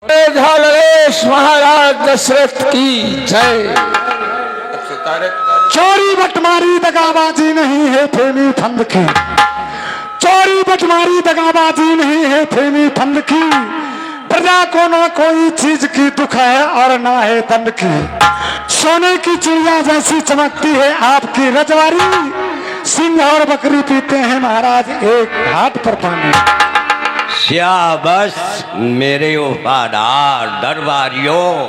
नरेश महाराज दशरथ की जय। चोरी बटमारी दगाबाजी नहीं है फेमी फंद की। चोरी बटमारी दगाबाजी नहीं है फेमी फंद की। प्रजा को ना कोई चीज की दुख है और ना है दंड की। सोने की चिड़िया जैसी चमकती है आपकी रजवारी। सिंह और बकरी पीते हैं महाराज एक घाट पर पानी। शाबाश मेरे वफादार दरबारियों,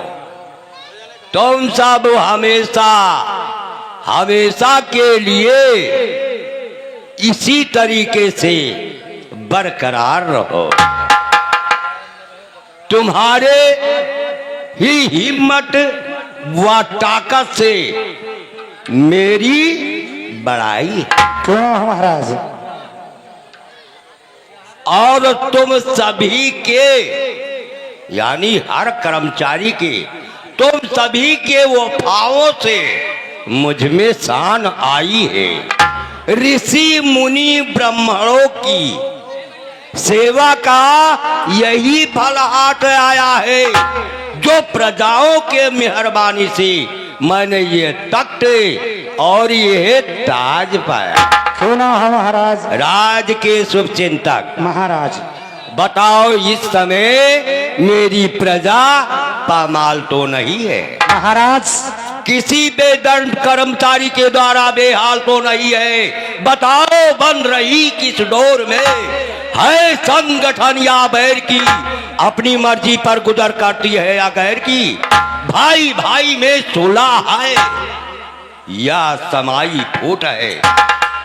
तुम सब हमेशा हमेशा के लिए इसी तरीके से बरकरार रहो। तुम्हारे ही हिम्मत व ताकत से मेरी बड़ाई क्यों महाराज? और तुम सभी के यानी हर कर्मचारी के, तुम सभी के वफाओं से मुझ में शान आई है। ऋषि मुनि ब्राह्मणों की सेवा का यही फल हाथ आया है, जो प्रजाओं के मेहरबानी से मैंने ये तख्त और ये ताज पाया। क्यों ना है महाराज? राज के शुभ चिंतक महाराज बताओ, इस समय मेरी प्रजा पामाल तो नहीं है? महाराज किसी बेदर्द कर्मचारी के द्वारा बेहाल तो नहीं है? बताओ, बन रही किस डोर में है? संगठन या बैर की अपनी मर्जी पर गुजर करती है या गैर की? भाई भाई में सुलह है या समाई फूट है?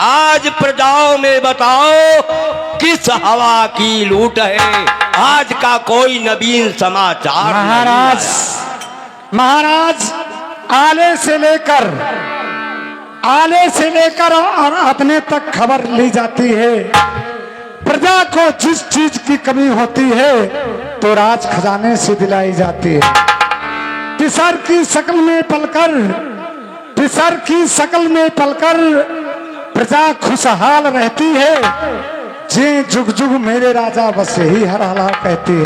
आज प्रजाओं में बताओ, किस हवा की लूट है? आज का कोई नवीन समाचार महाराज महाराज आले से लेकर और अपने तक खबर ली जाती है। प्रजा को जिस चीज की कमी होती है तो राज खजाने से दिलाई जाती है। पिसर की शकल में पलकर प्रजा खुशहाल रहती है। जे जुग जुग मेरे राजा बस यही हर हला कहती है।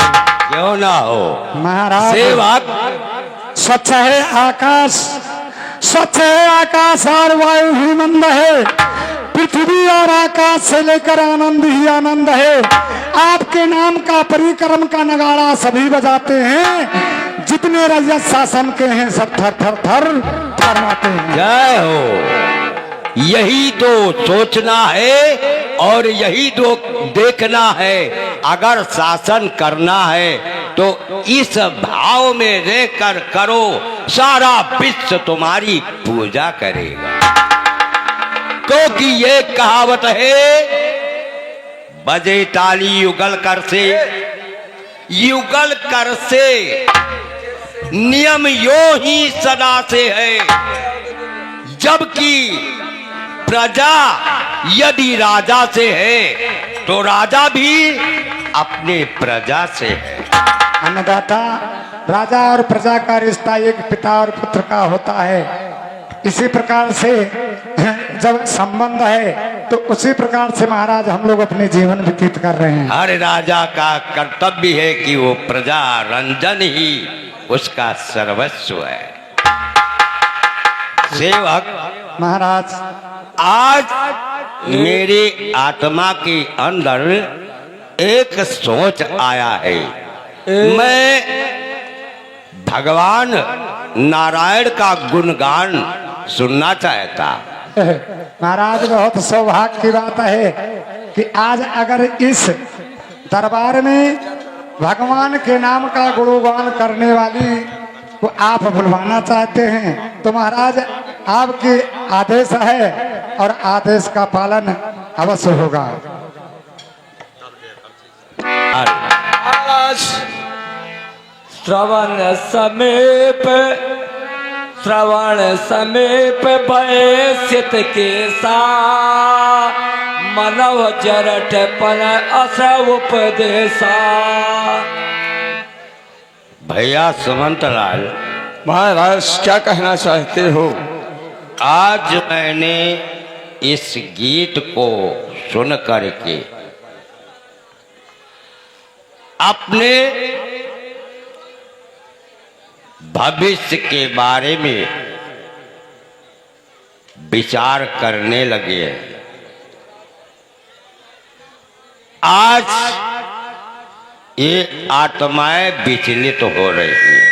क्यों ना हो महाराज? सेवक, स्वच्छ है आकाश और वायु ही मंद है। पृथ्वी और आकाश से लेकर आनंद ही आनंद है। आपके नाम का परिक्रम का नगाड़ा सभी बजाते हैं। जितने रजत शासन के हैं सब थर थर थर थरमाते हैं। जय हो। यही तो सोचना है और यही तो देखना है। अगर शासन करना है तो इस भाव में रहकर करो, सारा विश्व तुम्हारी पूजा करेगा। क्योंकि ये कहावत है, बजे ताली युगल कर से नियम यो ही सदा से है। जबकि प्रजा यदि राजा से है तो राजा भी अपने प्रजा से है। अन्नदाता राजा और प्रजा का रिश्ता एक पिता और पुत्र का होता है। इसी प्रकार से जब संबंध है तो उसी प्रकार से महाराज हम लोग अपने जीवन व्यतीत कर रहे हैं। हर राजा का कर्तव्य है कि वो प्रजा रंजन ही उसका सर्वस्व है। सेवक महाराज आज मेरे आत्मा के अंदर एक सोच आया है। मैं भगवान नारायण का गुणगान सुनना चाहता। महाराज बहुत सौभाग्य की बात है कि आज अगर इस दरबार में भगवान के नाम का गुणगान करने वाली को आप बुलवाना चाहते हैं तो महाराज आपके आदेश है और आदेश का पालन अवश्य होगा। श्रवण समीप भयसित के सा मनव जरठ पन अस उपदेशा। भैया सुमंतलाल, महाराज क्या कहना चाहते हो? आज मैंने इस गीत को सुन करके अपने भविष्य के बारे में विचार करने लगे हैं। आज ये आत्माएं विचलित हो रही हैं।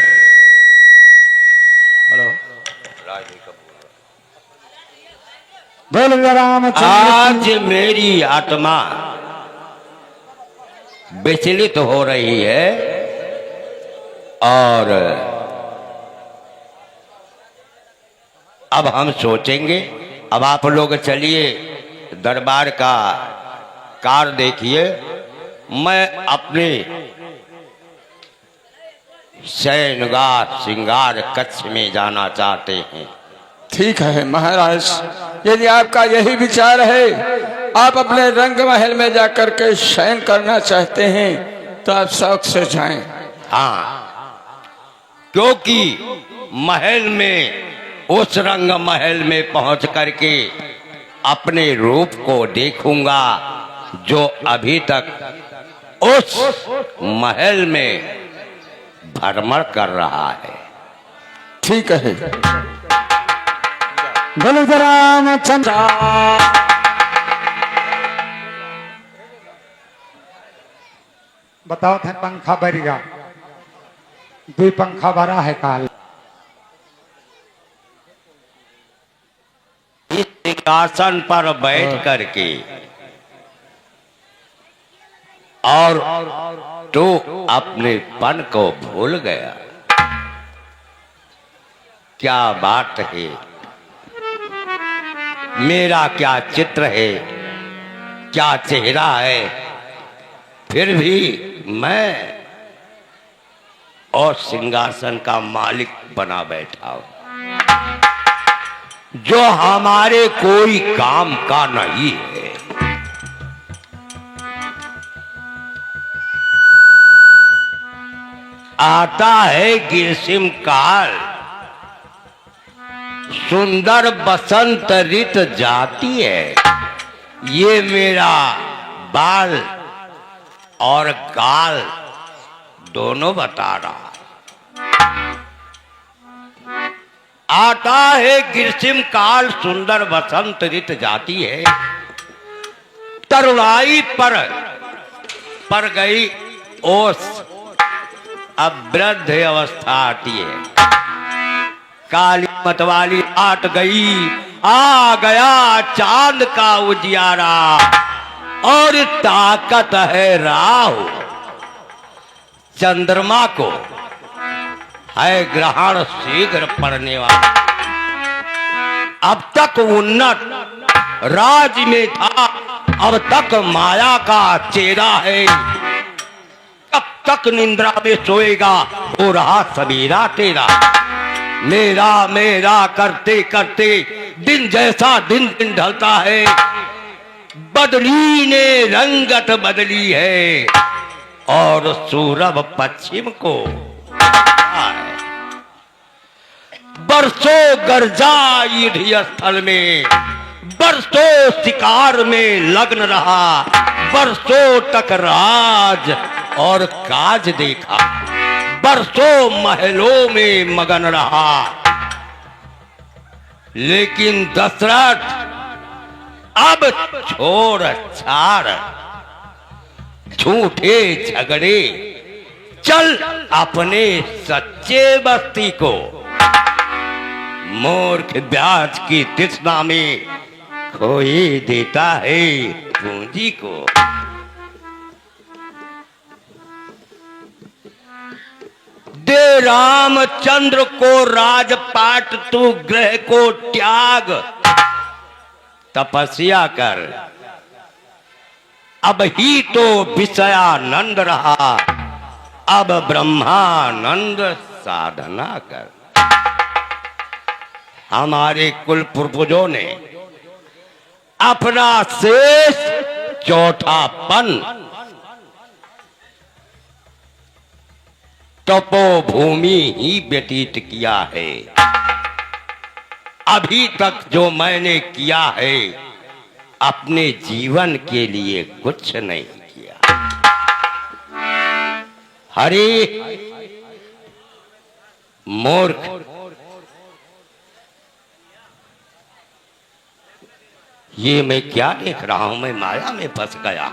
बोल रामचंद्र आज मेरी आत्मा विचलित हो रही है और अब हम सोचेंगे। अब आप लोग चलिए दरबार का कार देखिए, मैं अपने शयनगार श्रृंगार कक्ष में जाना चाहते हैं। ठीक है महाराज, यदि आपका यही विचार है, आप अपने रंग महल में जाकर के शयन करना चाहते हैं तो आप शौक से जाएं। हाँ, क्योंकि महल में, उस रंग महल में पहुंच करके अपने रूप को देखूंगा जो अभी तक उस महल में भ्रमण कर रहा है। ठीक है। बोल रामचंद्र। बताओ थे पंखा भरेगा, दो पंखा भरा है काल। इस सिंहासन पर बैठ करके और तो अपने पन को भूल गया। क्या बात है, मेरा क्या चित्र है, क्या चेहरा है, फिर भी मैं और सिंहासन का मालिक बना बैठा हूं, जो हमारे कोई काम का नहीं है। आता है ग्रीष्म काल, सुंदर बसंत ऋत जाती है, ये मेरा बाल और गाल दोनों बता रहा। आता है ग्रीष्म काल, सुंदर बसंत ऋत जाती है, तरुणाई पर गई ओस, अब वृद्ध अवस्था आती है। काली मतवाली आट गई, आ गया चांद का उजियारा, और ताकत है राहु चंद्रमा को, है ग्रहण शीघ्र पड़ने वाला। अब तक उन्नत राज में था, अब तक माया का चेहरा है। कब तक निंद्रा में सोएगा, हो रहा सवेरा तेरा। मेरा मेरा करते करते दिन जैसा दिन दिन ढलता है, बदली ने रंगत बदली है, और सूरभ पश्चिम को बरसों गरजा युद्ध स्थल में, बरसों शिकार में लग्न रहा, बरसों तक राज और काज देखा, बरसों महलों में मगन रहा। लेकिन दशरथ अब छोड़ छाड़ झूठे झगड़े, चल अपने सच्चे बस्ती को। मूर्ख ब्याज की तृष्णा में खोई देता है पूंजी को। दे रामचंद्र को राजपाट, तू ग्रह को त्याग, तपस्या कर। अब ही तो विषयानंद रहा, अब ब्रह्मानंद साधना कर। हमारे कुल पूर्वजों ने अपना शेष चौथापन तपोभूमि ही व्यतीत किया है। अभी तक जो मैंने किया है, अपने जीवन के लिए कुछ नहीं किया। हरे मूर्ख, ये मैं क्या देख रहा हूं? मैं माया में फंस गया।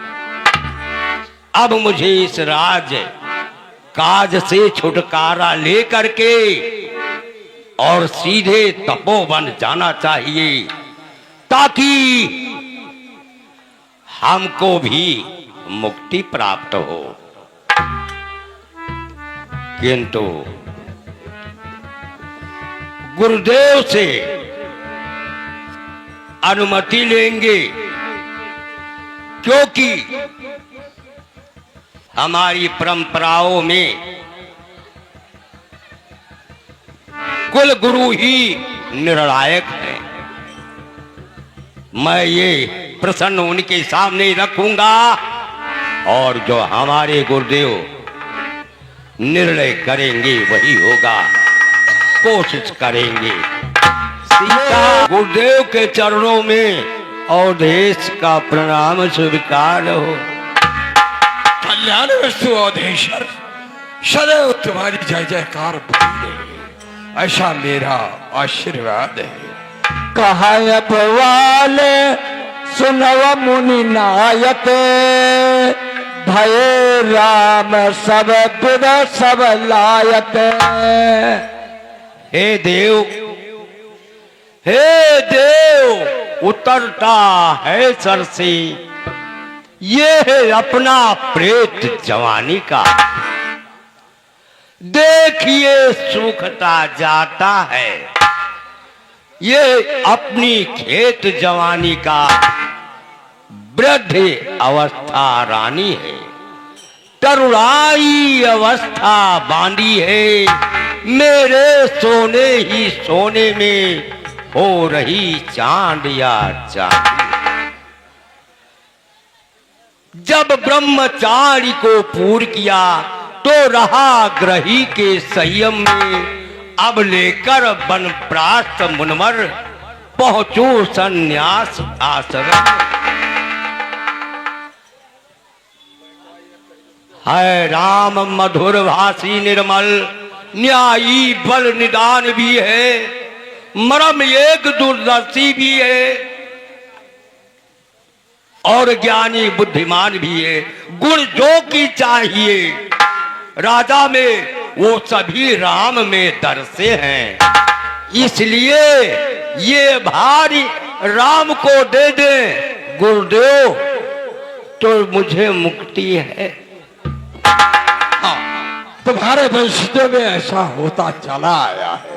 अब मुझे इस राज काज से छुटकारा लेकर के और सीधे तपोवन जाना चाहिए, ताकि हमको भी मुक्ति प्राप्त हो। किंतु गुरुदेव से अनुमति लेंगे, क्योंकि हमारी परंपराओं में कुल गुरु ही निर्णायक है। मैं ये प्रश्न उनके सामने रखूंगा और जो हमारे गुरुदेव निर्णय करेंगे वही होगा। कोशिश करेंगे। सीता गुरुदेव के चरणों में और देश का प्रणाम स्वीकार हो। कल्याण वस्तु अवधेश्वर, सदैव तुम्हारी जय जयकार बनी रहे, ऐसा मेरा आशीर्वाद है। कहब वाले सुनव मुनि नायक, भय राम सब विद सब लायक। हे देव, हे देव, उतरता है सर से ये है अपना प्रेत जवानी का। देखिए सूखता जाता है ये अपनी खेत जवानी का। वृद्ध अवस्था रानी है, तरुणाई अवस्था बांधी है। मेरे सोने ही सोने में हो रही चांद या चांदी। जब ब्रह्मचारी को पूर्ण किया तो रहा ग्रही के संयम में। अब लेकर वनप्रास्थ मुनवर पहुंचो संन्यास आश्रम। है राम मधुर भाषी निर्मल, न्यायी बल निदान भी है, मरम एक दूरदर्शी भी है और ज्ञानी बुद्धिमान भी है। गुण जो की चाहिए राजा में वो सभी राम में दर्शे हैं। इसलिए ये भारी राम को दे दे गुरुदेव तो मुझे मुक्ति है। तुम्हारे वंशजों में ऐसा होता चला आया है,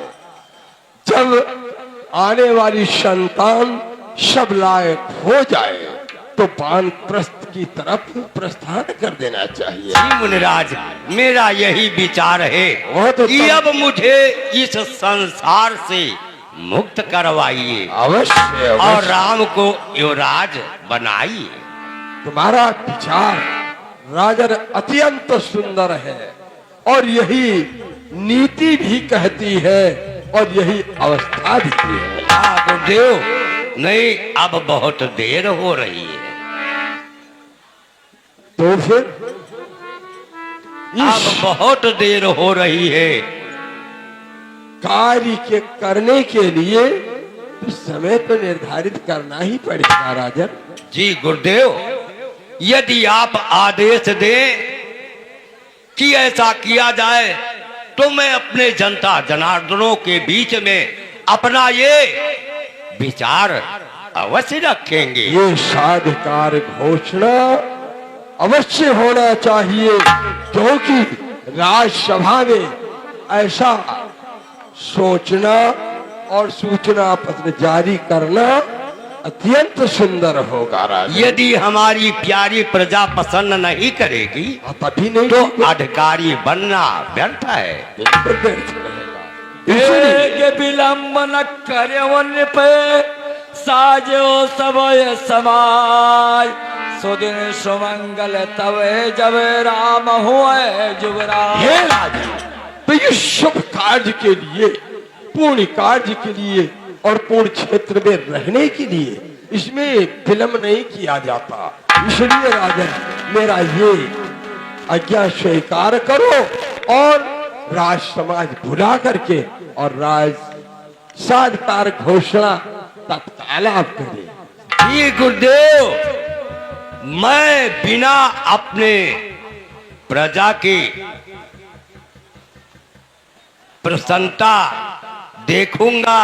जब आने वाली संतान सब लायक हो जाए तो वानप्रस्थ की तरफ प्रस्थान कर देना चाहिए। जी मुनिराज, मेरा यही विचार है कि अब मुझे इस संसार से मुक्त करवाइए अवश्य और राम को युवराज बनाइए। तुम्हारा विचार राजन अत्यंत सुंदर है और यही नीति भी कहती है और यही अवस्था भी है। गुरुदेव, नहीं अब बहुत देर हो रही है। तो फिर अब बहुत देर हो रही है। कार्य के करने के लिए तो समय तो निर्धारित करना ही पड़ेगा राजन। जी गुरुदेव, यदि आप आदेश दें कि ऐसा किया जाए तो मैं अपने जनता जनार्दनों के बीच में अपना ये विचार अवश्य रखेंगे। ये साधकार घोषणा अवश्य होना चाहिए, क्योंकि राज्यसभा में ऐसा सोचना और सूचना पत्र जारी करना अत्यंत सुंदर होगा राजा। यदि हमारी प्यारी प्रजा पसंद नहीं करेगी तभी नहीं तो अधिकारी बनना व्यर्थ है। बिल्कुल व्यर्थ रहेगा। एक विलंब न करे वन पे साजो सबय समाज। सुदिन सुमंगल तवे जब राम हुए जुगराज। हे राजा, तो ये शुभ कार्य के लिए, पूर्ण कार्य के लिए और पूर्ण क्षेत्र में रहने के लिए इसमें विलंब नहीं किया जाता। इसलिए राजन, मेरा ये आज्ञा स्वीकार करो और राज समाज भुला करके और राज साधकार घोषणा तत्काल आप करें। जी गुरुदेव, मैं बिना अपने प्रजा की प्रसन्नता देखूंगा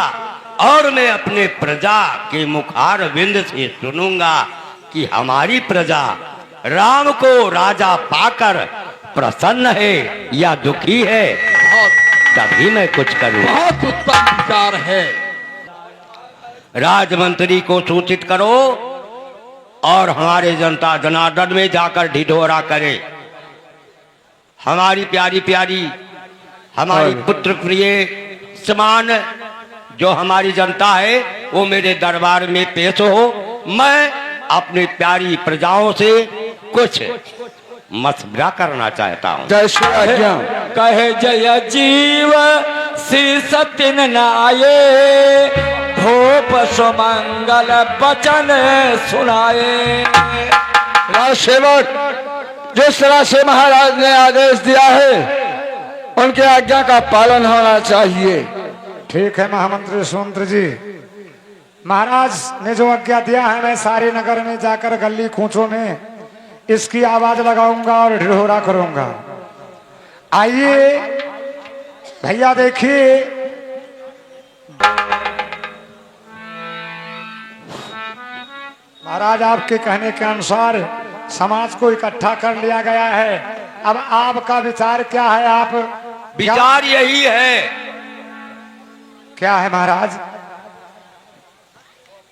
और मैं अपने प्रजा के मुखार विंद से सुनूंगा कि हमारी प्रजा राम को राजा पाकर प्रसन्न है या दुखी है, तभी मैं कुछ करूं। बहुत उत्तम विचार है। राजमंत्री को सूचित करो और हमारे जनता जनार्दन में जाकर ढिढोरा करे। हमारी प्यारी प्यारी, हमारी पुत्र प्रिय समान जो हमारी जनता है वो मेरे दरबार में पेश हो। मैं अपनी प्यारी प्रजाओं से कुछ मशवरा करना चाहता हूँ। जय श्री आज्ञा। कहे जय जीव श्री सत्य नाये, भूप सुमंगल बचन सुनाए। राजसेवक, जिस तरह से महाराज ने आदेश दिया है उनके आज्ञा का पालन होना चाहिए। ठीक है महामंत्री सुमंत्र जी, महाराज ने जो आज्ञा दिया है मैं सारे नगर में जाकर गली कूचों में इसकी आवाज लगाऊंगा और ढिढोरा करूंगा। आइए भैया देखिए, महाराज आपके कहने के अनुसार समाज को इकट्ठा कर लिया गया है। अब आपका विचार क्या है? आप विचार यही है क्या है महाराज?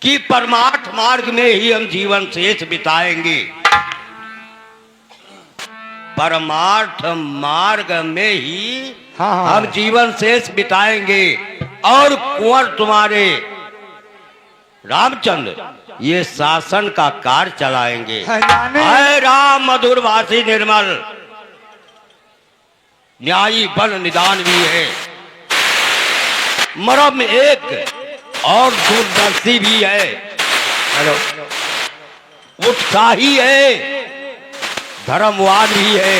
कि परमार्थ मार्ग में ही हम जीवन शेष बिताएंगे। परमार्थ मार्ग में ही हाँ। हम जीवन शेष बिताएंगे और कुंवर तुम्हारे रामचंद्र ये शासन का कार्य चलाएंगे। है राम मधुर भाषी निर्मल, न्यायी बल निदान भी है, मरम एक और दूरदर्शी भी है, उत्साही है, धर्मवान भी है।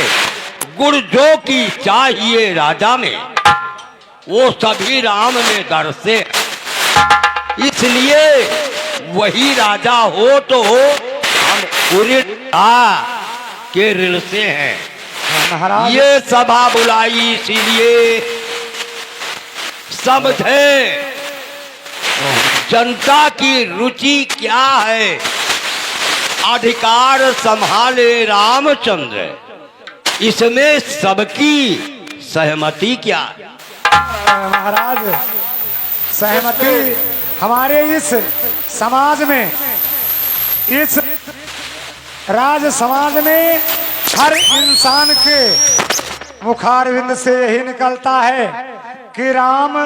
गुण जो की चाहिए राजा में वो सभी राम में दर्शे, इसलिए वही राजा हो तो हम के ऋण से हैं। महाराज ये सभा बुलाई इसीलिए समझे जनता की रुचि क्या है। अधिकार संभाले रामचंद्र, इसमें सबकी सहमति क्या है? महाराज सहमति हमारे इस समाज में, इस राज समाज में हर इंसान के मुखारविंद से यही निकलता है कि राम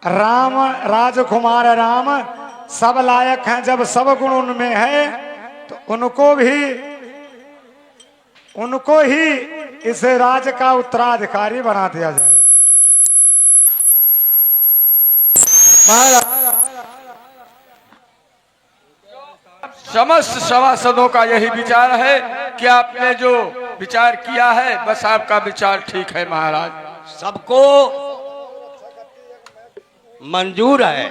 राम राजकुमार राम सब लायक हैं। जब सब गुण उनमें है तो उनको ही इस राज का उत्तराधिकारी बना दिया जाए। समस्त सभासदों का यही विचार है कि आपने जो विचार किया है बस आपका विचार ठीक है महाराज। सबको मंजूर है।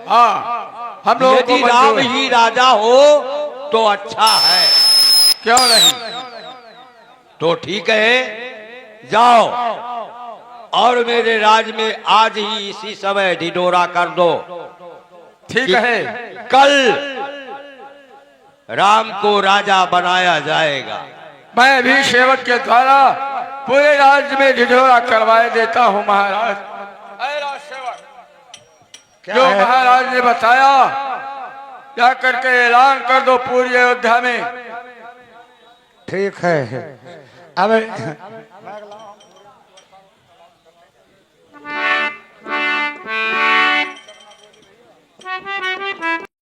हाँ, हम लोगों को यदि राम मंजूर है। ही राजा हो तो अच्छा है, क्यों नहीं? तो ठीक है, जाओ और मेरे राज में आज ही इसी समय ढिढोरा कर दो। ठीक है, कल राम को राजा बनाया जाएगा। मैं भी सेवक के द्वारा पूरे राज्य में ढिढोरा करवाए देता हूँ महाराज। ऐ राज सेवक, जो महाराज ने बताया जा करके ऐलान कर दो पूरी अयोध्या में। ठीक है। अब